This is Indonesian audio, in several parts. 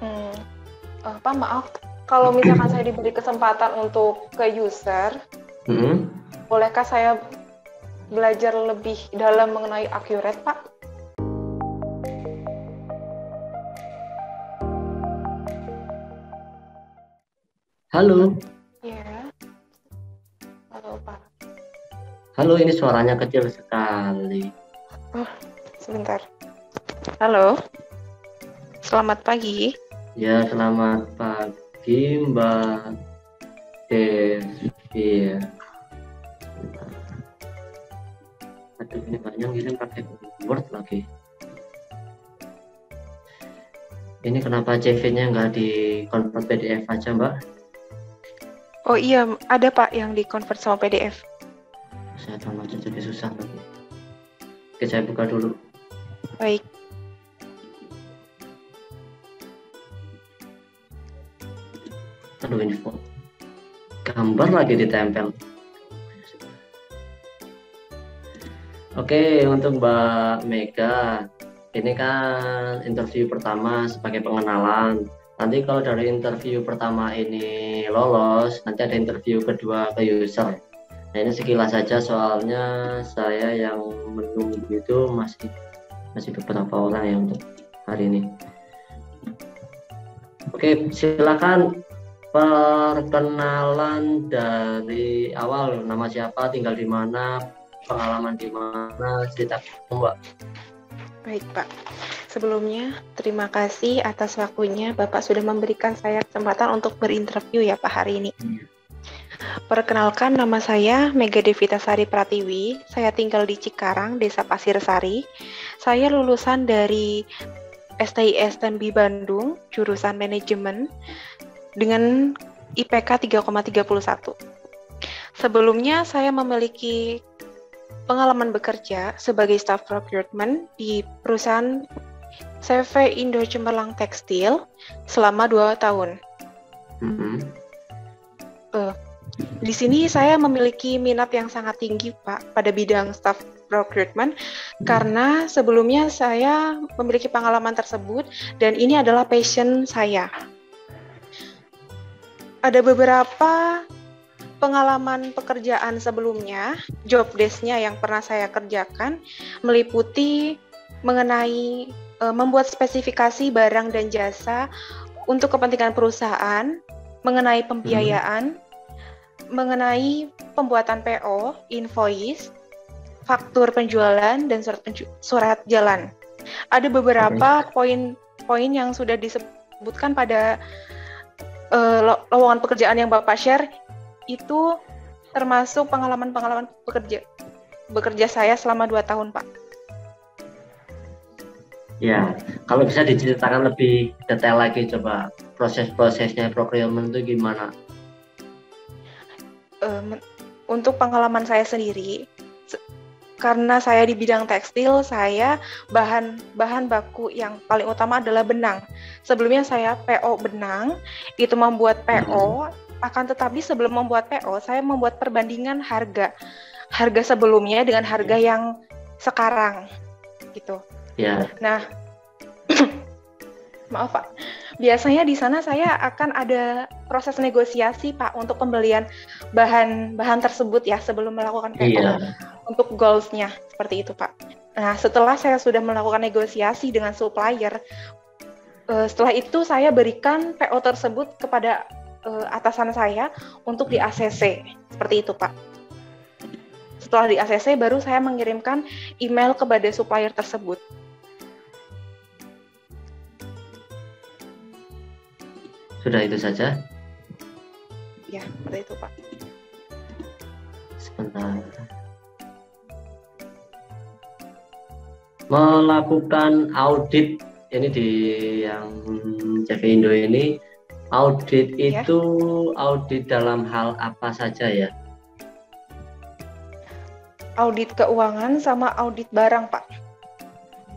Hmm, Pak, maaf, kalau misalkan saya diberi kesempatan untuk ke user, Hmm. bolehkah saya belajar lebih dalam mengenai Accurate, Pak? Halo, Iya, halo Pak. halo, ini suaranya kecil sekali. Oh, sebentar. Halo, selamat pagi. Ya, selamat pagi Mbak Devi. Aduh, ini banyak ngirim pakai Word lagi. Ini kenapa CV-nya nggak di convert PDF aja, Mbak? Oh iya, ada Pak yang di-convert sama PDF. Saya download aja jadi susah lagi. Oke, saya buka dulu. Baik. Aduh, info. Gambar lagi ditempel. Oke, untuk Mbak Mega, ini kan interview pertama sebagai pengenalan. Nanti kalau dari interview pertama ini lolos, nanti ada interview kedua ke user. Nah, ini sekilas saja soalnya saya yang menunggu itu masih beberapa orang ya untuk hari ini. Oke, silakan perkenalan dari awal, nama siapa, tinggal di mana, pengalaman di mana, cerita Mbak. Baik, Pak. Sebelumnya, terima kasih atas waktunya Bapak sudah memberikan saya kesempatan untuk berinterview ya Pak hari ini. Perkenalkan, nama saya Mega Devitasari Pratiwi. Saya tinggal di Cikarang, Desa Pasir Sari. Saya lulusan dari STISMB Bandung, jurusan manajemen dengan IPK 3,31. Sebelumnya saya memiliki pengalaman bekerja sebagai staff procurement di perusahaan CV Indo Cemerlang Tekstil selama 2 tahun. Di sini saya memiliki minat yang sangat tinggi, Pak, pada bidang staff procurement karena sebelumnya saya memiliki pengalaman tersebut dan ini adalah passion saya. Ada beberapa pengalaman pekerjaan sebelumnya, job desk-nya yang pernah saya kerjakan meliputi mengenai membuat spesifikasi barang dan jasa untuk kepentingan perusahaan, mengenai pembiayaan, mengenai pembuatan PO, invoice, faktur penjualan, dan surat jalan. Ada beberapa poin-poin yang sudah disebutkan pada lowongan pekerjaan yang Bapak share, itu termasuk pengalaman-pengalaman bekerja saya selama 2 tahun, Pak. Ya, kalau bisa diceritakan lebih detail lagi, coba proses-prosesnya procurement itu gimana? Untuk pengalaman saya sendiri, karena saya di bidang tekstil, saya bahan baku yang paling utama adalah benang. Sebelumnya saya PO benang, itu membuat PO, akan tetapi sebelum membuat PO, saya membuat perbandingan harga sebelumnya dengan harga yang sekarang, gitu. Ya. Nah, maaf Pak, biasanya di sana saya akan ada proses negosiasi Pak untuk pembelian bahan tersebut ya sebelum melakukan PO. Iya. Untuk goals-nya, seperti itu Pak. Nah, setelah saya sudah melakukan negosiasi dengan supplier, setelah itu saya berikan PO tersebut kepada atasan saya untuk di ACC, seperti itu Pak. Setelah di ACC, baru saya mengirimkan email kepada supplier tersebut. Sudah itu saja? Ya, seperti itu Pak. Sebentar. Melakukan audit ini di yang CV Indo ini, audit itu audit dalam hal apa saja ya? Audit keuangan sama audit barang Pak.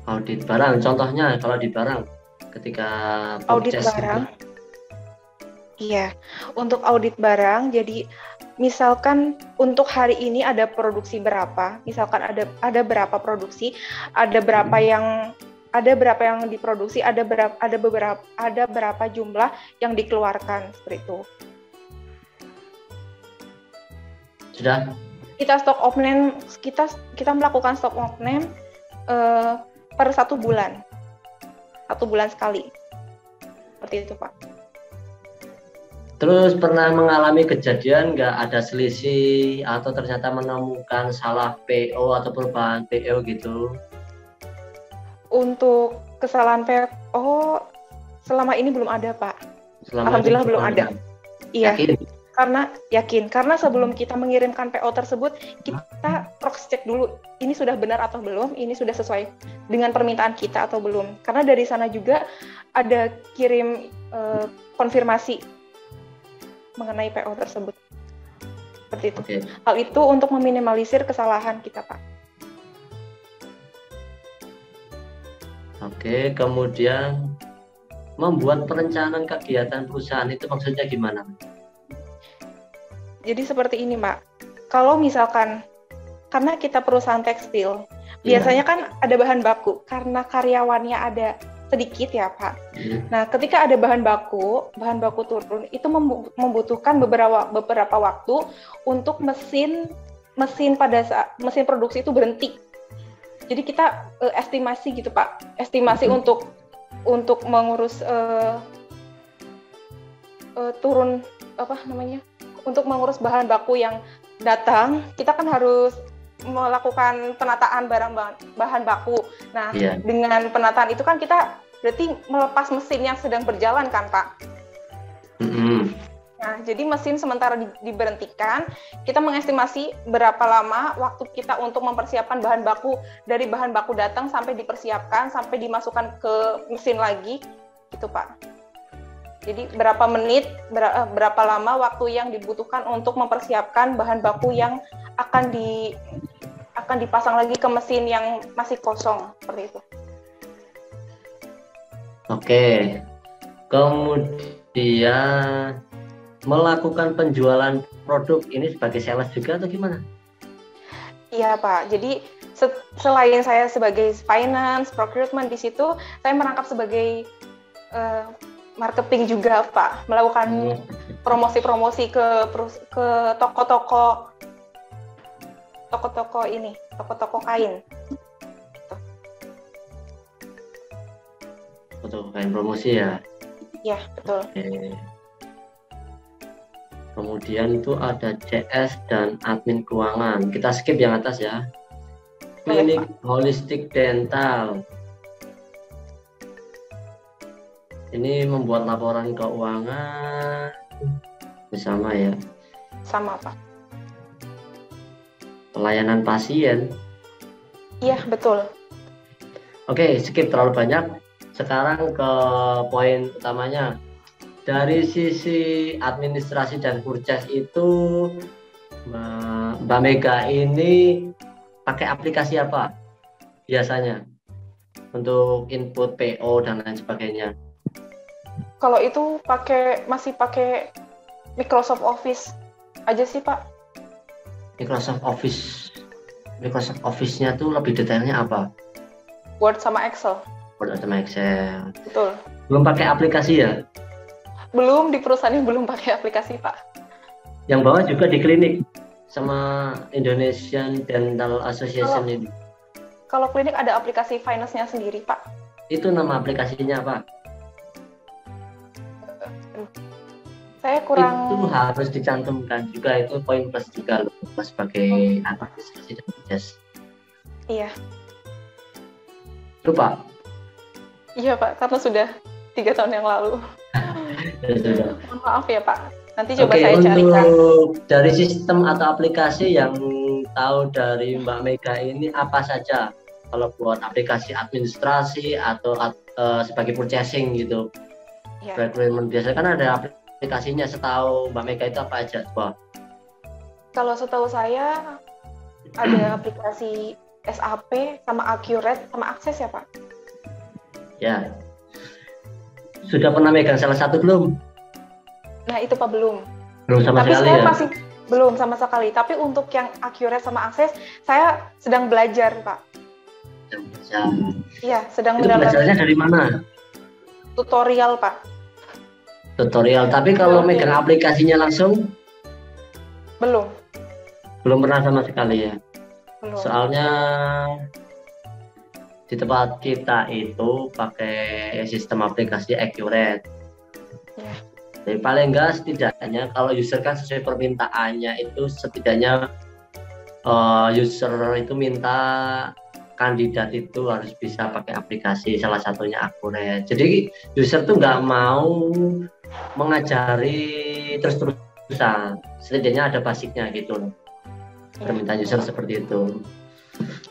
Audit barang, contohnya kalau di barang ketika audit barang gitu. Iya, untuk audit barang, jadi misalkan untuk hari ini ada produksi berapa, misalkan ada berapa produksi, ada berapa yang ada berapa yang diproduksi, ada berapa jumlah yang dikeluarkan seperti itu. Sudah? Kita stok of name, kita melakukan stok of name per 1 bulan. 1 bulan sekali. Seperti itu, Pak. Terus pernah mengalami kejadian nggak ada selisih atau ternyata menemukan salah PO atau perubahan PO gitu? Untuk kesalahan PO selama ini belum ada, Pak. Alhamdulillah belum ada. Iya. Karena sebelum kita mengirimkan PO tersebut, kita cross check dulu ini sudah benar atau belum, ini sudah sesuai dengan permintaan kita atau belum. Karena dari sana juga ada kirim konfirmasi mengenai PO tersebut. Seperti itu. Okay. Hal itu untuk meminimalisir kesalahan kita, Pak. Oke, kemudian membuat perencanaan kegiatan perusahaan itu maksudnya gimana? Jadi seperti ini, Pak. Kalau misalkan, karena kita perusahaan tekstil, biasanya kan ada bahan baku. Karena karyawannya ada sedikit ya, Pak. Nah, ketika ada bahan baku turun, itu membutuhkan beberapa waktu untuk mesin produksi itu berhenti. Jadi kita estimasi gitu, Pak. Estimasi untuk mengurus turun untuk mengurus bahan baku yang datang, kita kan harus melakukan penataan bahan baku. Nah, dengan penataan itu kan kita berarti melepas mesin yang sedang berjalan kan, Pak? Nah, jadi mesin sementara diberhentikan, kita mengestimasi berapa lama waktu kita untuk mempersiapkan bahan baku, dari bahan baku datang sampai dipersiapkan, sampai dimasukkan ke mesin lagi, gitu, Pak. Jadi berapa menit, berapa lama waktu yang dibutuhkan untuk mempersiapkan bahan baku yang akan dipasang lagi ke mesin yang masih kosong, seperti itu. Oke, kemudian melakukan penjualan produk ini sebagai sales juga atau gimana? Iya, Pak. Jadi selain saya sebagai finance, procurement di situ, saya merangkap sebagai marketing juga, Pak. Melakukan promosi-promosi ke toko-toko kain. Toko kain promosi ya? Iya, betul. Oke. Kemudian itu ada CS dan admin keuangan. Kita skip yang atas ya. Klinik holistik dental. Ini membuat laporan keuangan bersama ya. Sama, Pak. Pelayanan pasien. Iya, betul. Oke, skip terlalu banyak. Sekarang ke poin utamanya. Dari sisi administrasi dan purchase itu, Mbak Mega ini pakai aplikasi apa biasanya untuk input PO dan lain sebagainya? Kalau itu masih pakai Microsoft Office aja sih, Pak. Microsoft Office-nya tuh lebih detailnya apa? Word sama Excel. Word sama Excel. Betul. Belum pakai aplikasi ya? Belum, di perusahaan yang belum pakai aplikasi, Pak. Yang bawah juga di klinik sama Indonesian Dental Association ini. Kalau klinik ada aplikasi finance-nya sendiri, Pak. Itu nama aplikasinya apa? Saya kurang. Itu harus dicantumkan juga, itu poin plus juga loh sebagai administrasi dan purchase. Iya. Itu Pak? Iya, Pak, karena sudah 3 tahun yang lalu. Sudah. Maaf ya, Pak. Nanti coba saya carikan. Untuk dari sistem atau aplikasi yang tahu dari Mbak Mega ini apa saja? Kalau buat aplikasi administrasi atau sebagai purchasing gitu. Ya. Recruitment biasanya kan ada aplikasinya, setahu Mbak Mega itu apa aja? Wah. Kalau setahu saya ada aplikasi SAP sama Accurate sama Access ya, Pak? Ya. Sudah pernah megang salah satu belum? Nah, itu Pak belum. Belum sama Tapi sekali saya ya? masih belum sama sekali. Tapi untuk yang Accurate sama Access, saya sedang belajar, Pak. sedang belajar. Iya, sedang Itu belajarnya mendalami dari mana? tutorial, Pak. Tutorial. Tapi kalau Oke. megang aplikasinya langsung Belum, belum pernah sama sekali ya. belum. Soalnya di tempat kita itu pakai sistem aplikasi Accurate. Ya. Jadi paling enggak setidaknya kalau user kan sesuai permintaannya itu setidaknya user itu minta kandidat itu harus bisa pakai aplikasi, salah satunya Accurate. Jadi user tuh nggak mau mengajari terus-terusan, setidaknya ada basicnya gitu loh. Permintaan user seperti itu.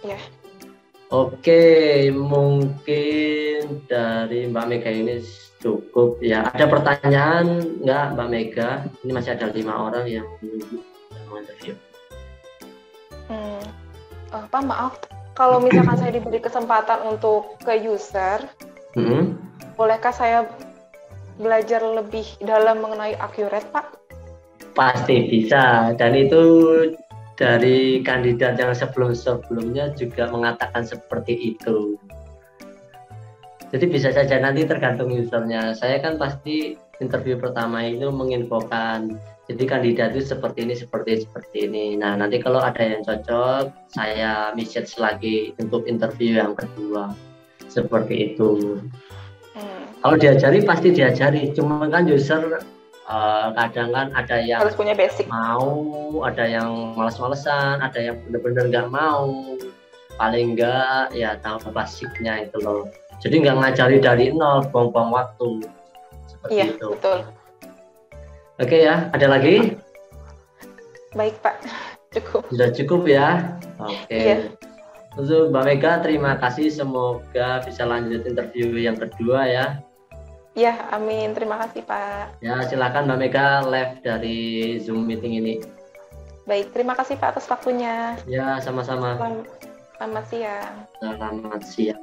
Ya. Oke, mungkin dari Mbak Mega ini cukup ya. Ada pertanyaan nggak Mbak Mega? Ini masih ada 5 orang yang menunggu interview. Pak, maaf, kalau misalkan saya diberi kesempatan untuk ke user, bolehkah saya belajar lebih dalam mengenai Accurate, Pak? Pasti bisa, dan itu dari kandidat yang sebelum-sebelumnya juga mengatakan seperti itu. Jadi bisa saja nanti tergantung usernya. Saya kan pasti interview pertama itu menginfokan, jadi kandidat itu seperti ini. Nah, nanti kalau ada yang cocok, saya message lagi untuk interview yang kedua. Seperti itu. Kalau diajari, pasti diajari. Cuma kan user kadang kan ada yang harus punya basic, mau, ada yang malas-malesan, ada yang benar-benar nggak mau. Paling nggak ya tahu basicnya itu loh. Jadi nggak ngajari dari nol, buang-buang waktu. Seperti iya, itu. Betul. Oke ya, ada lagi? Baik, Pak. Cukup. Sudah cukup ya? Oke. Iya. Untuk Mbak Mega, terima kasih. Semoga bisa lanjut interview yang kedua ya. Ya, amin. Terima kasih, Pak. Ya, silakan Mbak Mega live dari Zoom meeting ini. Baik, terima kasih Pak atas waktunya. Ya, sama-sama. Selamat siang. Selamat siang.